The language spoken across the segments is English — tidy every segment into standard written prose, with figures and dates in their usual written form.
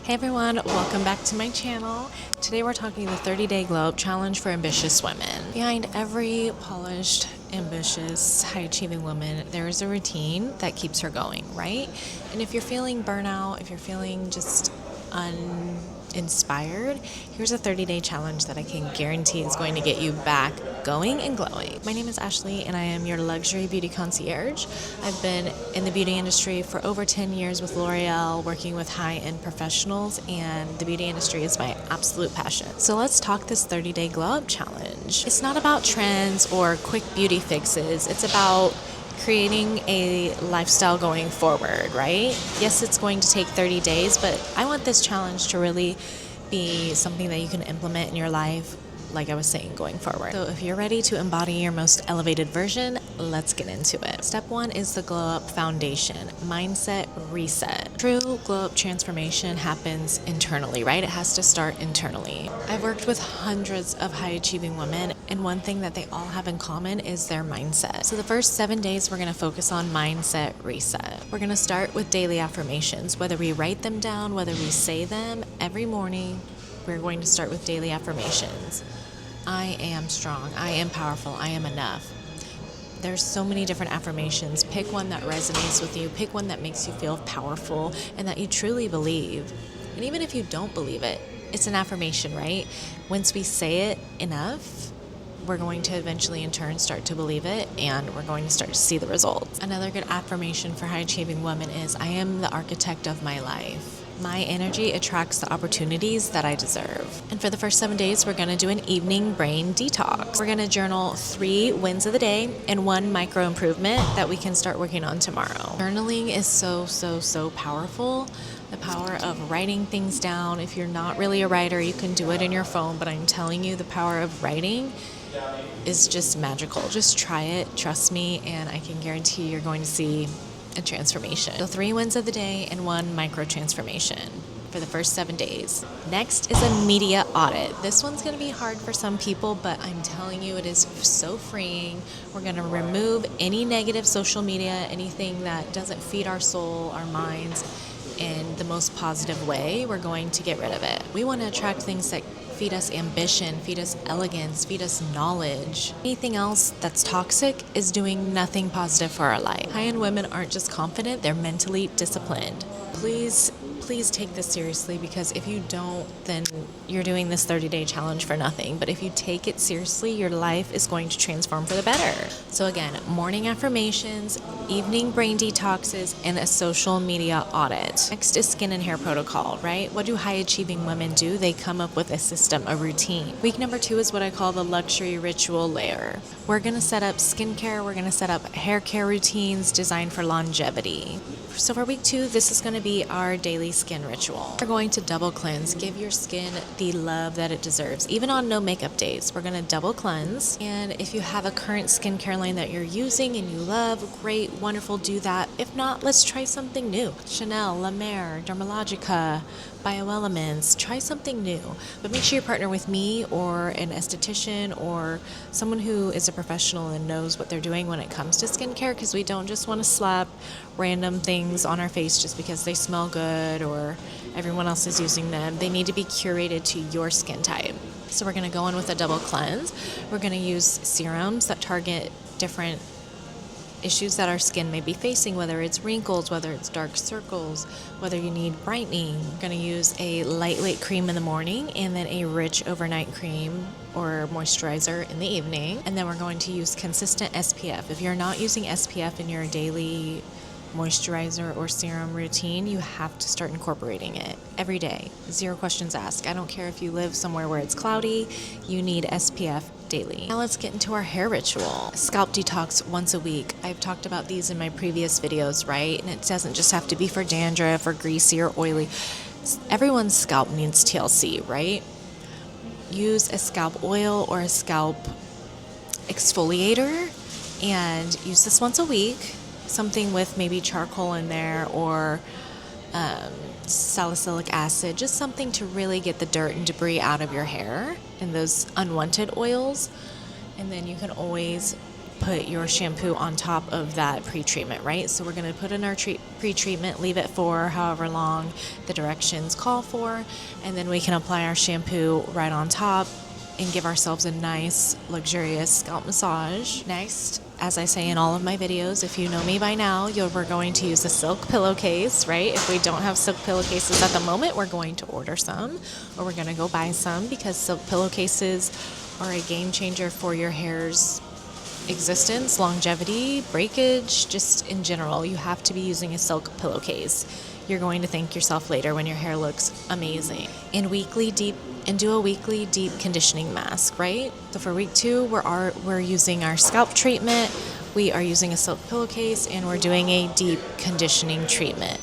Hey everyone, welcome back to my channel. Today we're talking the 30-day glow up challenge for ambitious women. Behind every polished, ambitious, high-achieving woman, there is a routine that keeps her going, right? And if you're feeling burnout, if you're feeling just uninspired, here's a 30-day challenge that I can guarantee is going to get you back going and glowing. My name is Ashley and I am your Luxury Beauty Concierge. I've been in the beauty industry for over 10 years with L'Oreal, working with high-end professionals, and the beauty industry is my absolute passion. So let's talk this 30-day glow up challenge. It's not about trends or quick beauty fixes. It's about creating a lifestyle going forward, right? Yes, it's going to take 30 days, but I want this challenge to really be something that you can implement in your life, like I was saying, going forward. So if you're ready to embody your most elevated version, let's get into it. Step 1 is the glow up foundation, mindset reset. True glow up transformation happens internally, right? It has to start internally. I've worked with hundreds of high achieving women, and one thing that they all have in common is their mindset. So the first 7 days, we're gonna focus on mindset reset. We're gonna start with daily affirmations, whether we write them down, whether we say them every morning. We're going to start with daily affirmations. I am strong, I am powerful, I am enough. There's so many different affirmations. Pick one that resonates with you, pick one that makes you feel powerful and that you truly believe. And even if you don't believe it, it's an affirmation, right? Once we say it enough, we're going to eventually in turn start to believe it, and we're going to start to see the results. Another good affirmation for high achieving women is, I am the architect of my life. My energy attracts the opportunities that I deserve. And for the first 7 days, we're gonna do an evening brain detox. We're gonna journal 3 wins of the day and 1 micro improvement that we can start working on tomorrow. Journaling is so powerful. The power of writing things down. If you're not really a writer, you can do it in your phone, but I'm telling you, the power of writing is just magical. Just try it, trust me, and I can guarantee you're going to see a transformation. So 3 wins of the day and 1 micro transformation for the first 7 days. Next is a media audit. This one's gonna be hard for some people, but I'm telling you, it is so freeing. We're gonna remove any negative social media, anything that doesn't feed our soul, our minds in the most positive way. We're going to get rid of it. We wanna attract things that feed us ambition, feed us elegance, feed us knowledge. Anything else that's toxic is doing nothing positive for our life. High-end women aren't just confident, they're mentally disciplined. Please take this seriously, because if you don't, then you're doing this 30-day challenge for nothing. But if you take it seriously, your life is going to transform for the better. So again, morning affirmations, evening brain detoxes, and a social media audit. Next is skin and hair protocol, right? What do high-achieving women do? They come up with a system, a routine. Week number 2 is what I call the luxury ritual layer. We're gonna set up skincare, we're gonna set up hair care routines designed for longevity. So for week 2, this is gonna be our daily skin ritual. We're going to double cleanse, give your skin the love that it deserves. Even on no makeup days, we're gonna double cleanse. And if you have a current skincare line that you're using and you love, great, wonderful, do that. If not, let's try something new. Chanel, La Mer, Dermalogica, Bioelements, try something new. But make sure you partner with me or an esthetician or someone who is a professional and knows what they're doing when it comes to skincare, because we don't just want to slap random things on our face just because they smell good or everyone else is using them. They need to be curated to your skin type. So we're going to go in with a double cleanse. We're going to use serums that target different issues that our skin may be facing, whether it's wrinkles, whether it's dark circles, whether you need brightening. We're going to use a lightweight cream in the morning and then a rich overnight cream or moisturizer in the evening. And then we're going to use consistent SPF. If you're not using SPF in your daily moisturizer or serum routine, you have to start incorporating it every day. 0 questions asked. I don't care if you live somewhere where it's cloudy, you need SPF daily. Now let's get into our hair ritual. Scalp detox once a week. I've talked about these in my previous videos, right? And it doesn't just have to be for dandruff or greasy or oily. Everyone's scalp needs TLC, right? Use a scalp oil or a scalp exfoliator and use this once a week. Something with maybe charcoal in there or salicylic acid, just something to really get the dirt and debris out of your hair and those unwanted oils. And then you can always put your shampoo on top of that pre-treatment, right? So we're going to put in our pre-treatment, leave it for however long the directions call for, and then we can apply our shampoo right on top and give ourselves a nice, luxurious scalp massage. Next, as I say in all of my videos, if you know me by now, we're going to use a silk pillowcase, right? If we don't have silk pillowcases at the moment, we're going to order some, or we're going to go buy some, because silk pillowcases are a game changer for your hair's existence, longevity, breakage, just in general. You have to be using a silk pillowcase. You're going to thank yourself later when your hair looks amazing. And do a weekly deep conditioning mask, right? So for week 2, we're using our scalp treatment, we are using a silk pillowcase, and we're doing a deep conditioning treatment.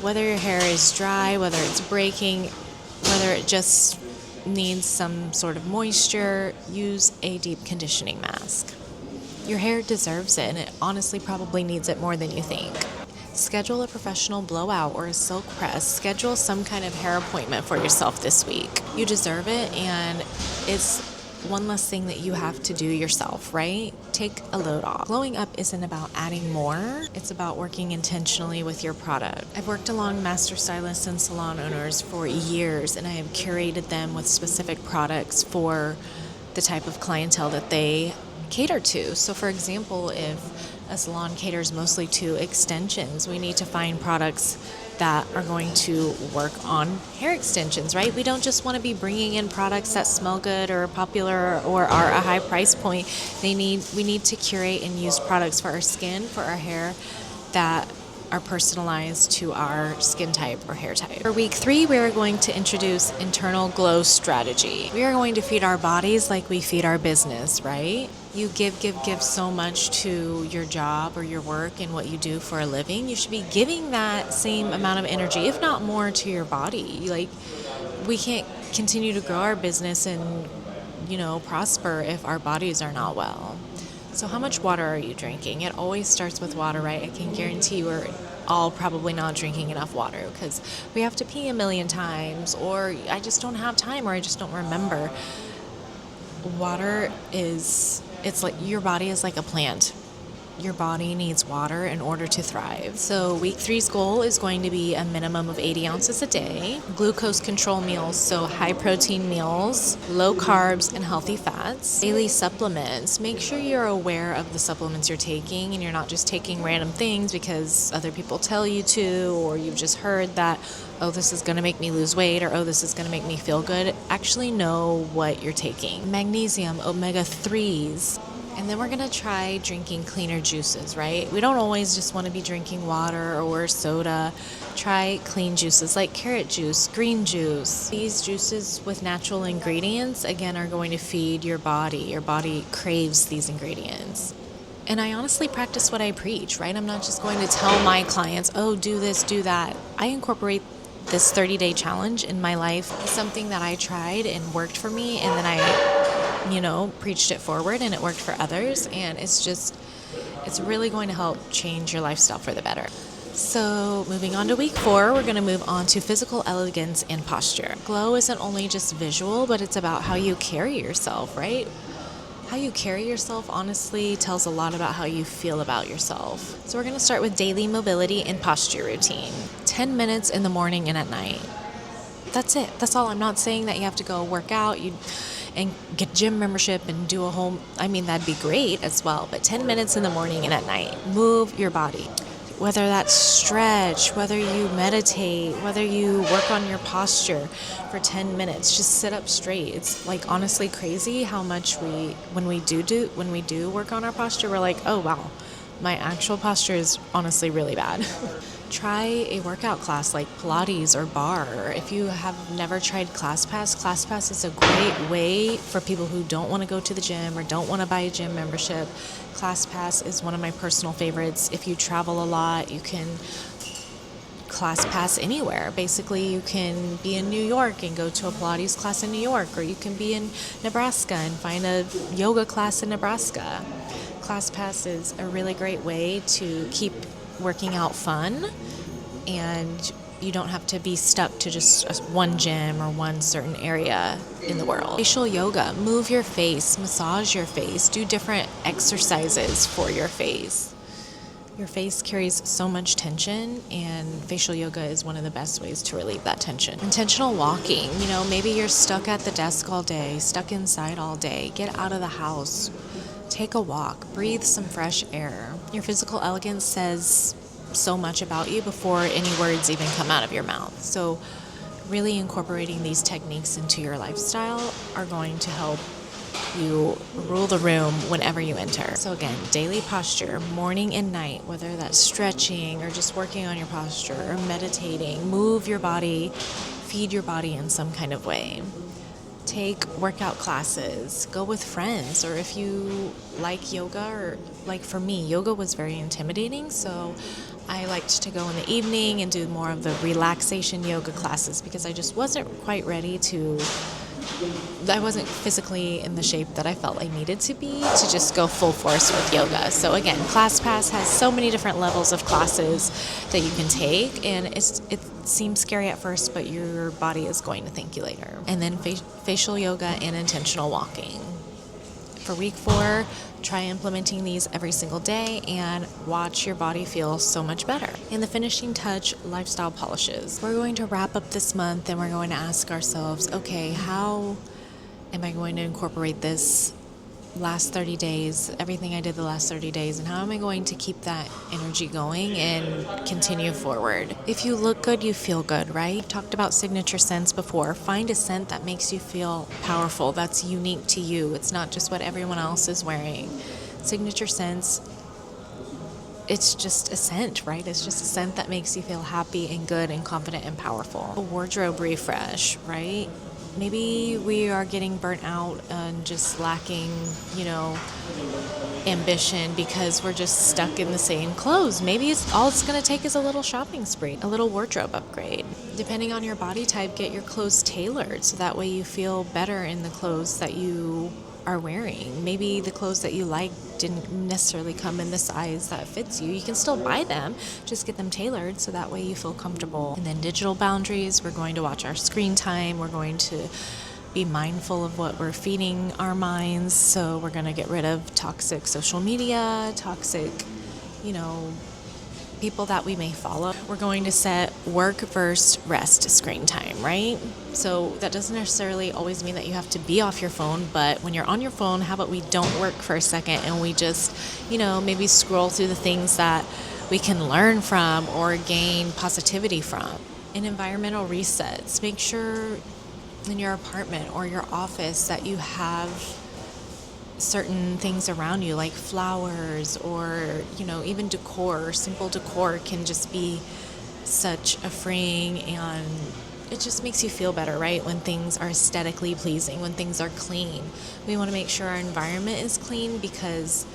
Whether your hair is dry, whether it's breaking, whether it just needs some sort of moisture, use a deep conditioning mask. Your hair deserves it, and it honestly probably needs it more than you think. Schedule a professional blowout or a silk press. Schedule some kind of hair appointment for yourself this week. You deserve it, and it's one less thing that you have to do yourself, right? Take a load off. Glowing up isn't about adding more. It's about working intentionally with your product. I've worked along master stylists and salon owners for years, and I have curated them with specific products for the type of clientele that they cater to. So for example, if a salon caters mostly to extensions, we need to find products that are going to work on hair extensions, right? We don't just want to be bringing in products that smell good or popular or are a high price point. We need to curate and use products for our skin, for our hair, that are personalized to our skin type or hair type. For week 3, we are going to introduce internal glow strategy. We are going to feed our bodies like we feed our business, right? You give so much to your job or your work and what you do for a living. You should be giving that same amount of energy, if not more, to your body. Like, we can't continue to grow our business and, prosper if our bodies are not well. So how much water are you drinking? It always starts with water, right? I can guarantee you we're all probably not drinking enough water because we have to pee a million times, or I just don't have time, or I just don't remember. Water it's like your body is like a plant. Your body needs water in order to thrive. So week 3's goal is going to be a minimum of 80 ounces a day. Glucose control meals, so high protein meals, low carbs and healthy fats. Daily supplements. Make sure you're aware of the supplements you're taking and you're not just taking random things because other people tell you to, or you've just heard that, oh, this is going to make me lose weight, or oh, this is going to make me feel good. Actually know what you're taking. Magnesium, omega-3s. And then we're going to try drinking cleaner juices, right? We don't always just want to be drinking water or soda. Try clean juices like carrot juice, green juice. These juices with natural ingredients, again, are going to feed your body. Your body craves these ingredients. And I honestly practice what I preach, right? I'm not just going to tell my clients, oh, do this, do that. I incorporate this 30-day challenge in my life. It's something that I tried and worked for me, and then I preached it forward and it worked for others, and it's really going to help change your lifestyle for the better. So moving on to week 4, we're going to move on to physical elegance and posture. Glow isn't only just visual, but it's about how you carry yourself, right? How you carry yourself honestly tells a lot about how you feel about yourself. So we're going to start with daily mobility and posture routine. 10 minutes in the morning and at night. That's it. That's all. I'm not saying that you have to go work out and get gym membership and do a whole, that'd be great as well. But 10 minutes in the morning and at night. Move your body. Whether that's stretch, whether you meditate, whether you work on your posture for 10 minutes, just sit up straight. It's like honestly crazy how much when we do work on our posture, we're like, oh wow, my actual posture is honestly really bad. Try a workout class like Pilates or barre. If you have never tried ClassPass is a great way for people who don't want to go to the gym or don't want to buy a gym membership. ClassPass is one of my personal favorites. If you travel a lot, you can ClassPass anywhere. Basically, you can be in New York and go to a Pilates class in New York, or you can be in Nebraska and find a yoga class in Nebraska. ClassPass is a really great way to keep working out fun and you don't have to be stuck to just one gym or one certain area in the world. Facial yoga, move your face, massage your face, do different exercises for your face. Your face carries so much tension, and facial yoga is one of the best ways to relieve that tension. Intentional walking, maybe you're stuck at the desk all day, stuck inside all day. Get out of the house, take a walk, breathe some fresh air. Your physical elegance says so much about you before any words even come out of your mouth. So really incorporating these techniques into your lifestyle are going to help you rule the room whenever you enter. So again, daily posture, morning and night, whether that's stretching or just working on your posture or meditating, move your body, feed your body in some kind of way. Take workout classes, go with friends, or if you like yoga, or like for me, yoga was very intimidating, so I liked to go in the evening and do more of the relaxation yoga classes because I just wasn't quite ready I wasn't physically in the shape that I felt I needed to be to just go full force with yoga. So again, ClassPass has so many different levels of classes that you can take, and it seems scary at first, but your body is going to thank you later. And then facial yoga and intentional walking. For week 4, try implementing these every single day and watch your body feel so much better. And the finishing touch, lifestyle polishes. We're going to wrap up this month and we're going to ask ourselves, okay, how am I going to incorporate this last 30 days, everything I did the last 30 days, and how am I going to keep that energy going and continue forward? If you look good, you feel good, right? I've talked about signature scents before. Find a scent that makes you feel powerful, that's unique to you. It's not just what everyone else is wearing. Signature scents, it's just a scent, right? It's just a scent that makes you feel happy and good and confident and powerful. A wardrobe refresh, right? Maybe we are getting burnt out and just lacking, ambition because we're just stuck in the same clothes. Maybe all it's going to take is a little shopping spree, a little wardrobe upgrade. Depending on your body type, get your clothes tailored so that way you feel better in the clothes that you are wearing. Maybe the clothes that you like didn't necessarily come in the size that fits you. You can still buy them, just get them tailored so that way you feel comfortable. And then digital boundaries, we're going to watch our screen time. We're going to be mindful of what we're feeding our minds. So we're going to get rid of toxic social media, toxic, people that we may follow. We're going to set work versus rest screen time, right? So that doesn't necessarily always mean that you have to be off your phone, but when you're on your phone, how about we don't work for a second and we just, maybe scroll through the things that we can learn from or gain positivity from. And environmental resets. Make sure in your apartment or your office that you have certain things around you like flowers or even decor. Simple decor can just be such a freeing, and it just makes you feel better, right? When things are aesthetically pleasing, when things are clean. We want to make sure our environment is clean because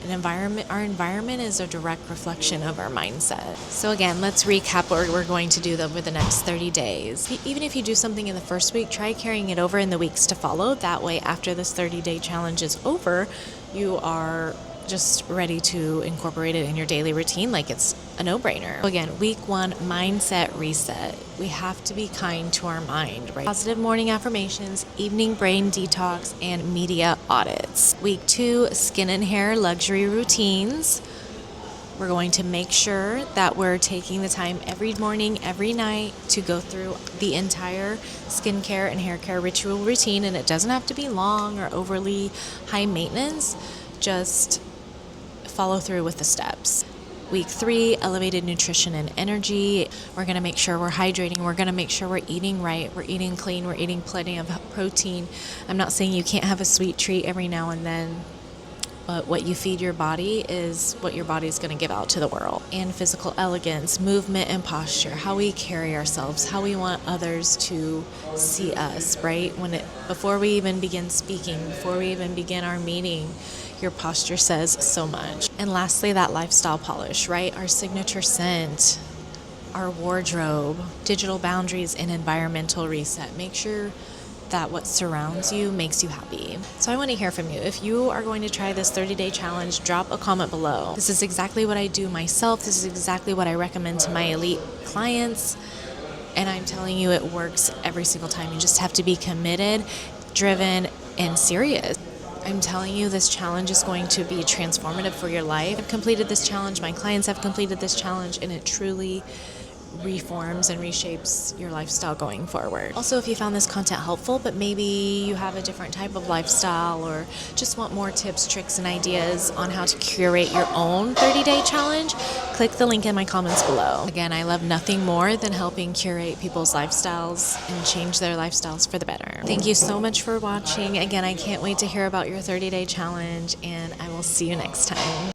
our environment is a direct reflection of our mindset. So again, let's recap what we're going to do over the next 30 days. Even if you do something in the first week, try carrying it over in the weeks to follow. That way, after this 30-day challenge is over, you are just ready to incorporate it in your daily routine like it's a no-brainer. So again, week 1, mindset reset. We have to be kind to our mind, right? Positive morning affirmations, evening brain detox, and media audits. Week 2, skin and hair luxury routines. We're going to make sure that we're taking the time every morning, every night to go through the entire skincare and hair care ritual routine, and it doesn't have to be long or overly high maintenance. Just follow through with the steps. Week 3, elevated nutrition and energy. We're going to make sure we're hydrating. We're going to make sure we're eating right. We're eating clean. We're eating plenty of protein. I'm not saying you can't have a sweet treat every now and then, but what you feed your body is what your body is going to give out to the world. And physical elegance, movement and posture, how we carry ourselves, how we want others to see us, right? Before we even begin speaking, before we even begin our meeting, your posture says so much. And lastly, that lifestyle polish, right? Our signature scent, our wardrobe, digital boundaries, and environmental reset. Make sure that what surrounds you makes you happy. So I want to hear from you. If you are going to try this 30-day challenge, drop a comment below. This is exactly what I do myself. This is exactly what I recommend to my elite clients. And I'm telling you, it works every single time. You just have to be committed, driven, and serious. I'm telling you, this challenge is going to be transformative for your life. I've completed this challenge, my clients have completed this challenge, and it truly reforms and reshapes your lifestyle going forward. Also, if you found this content helpful, but maybe you have a different type of lifestyle or just want more tips, tricks, and ideas on how to curate your own 30-day challenge, click the link in my comments below. Again, I love nothing more than helping curate people's lifestyles and change their lifestyles for the better. Thank you so much for watching. Again, I can't wait to hear about your 30-day challenge, and I will see you next time.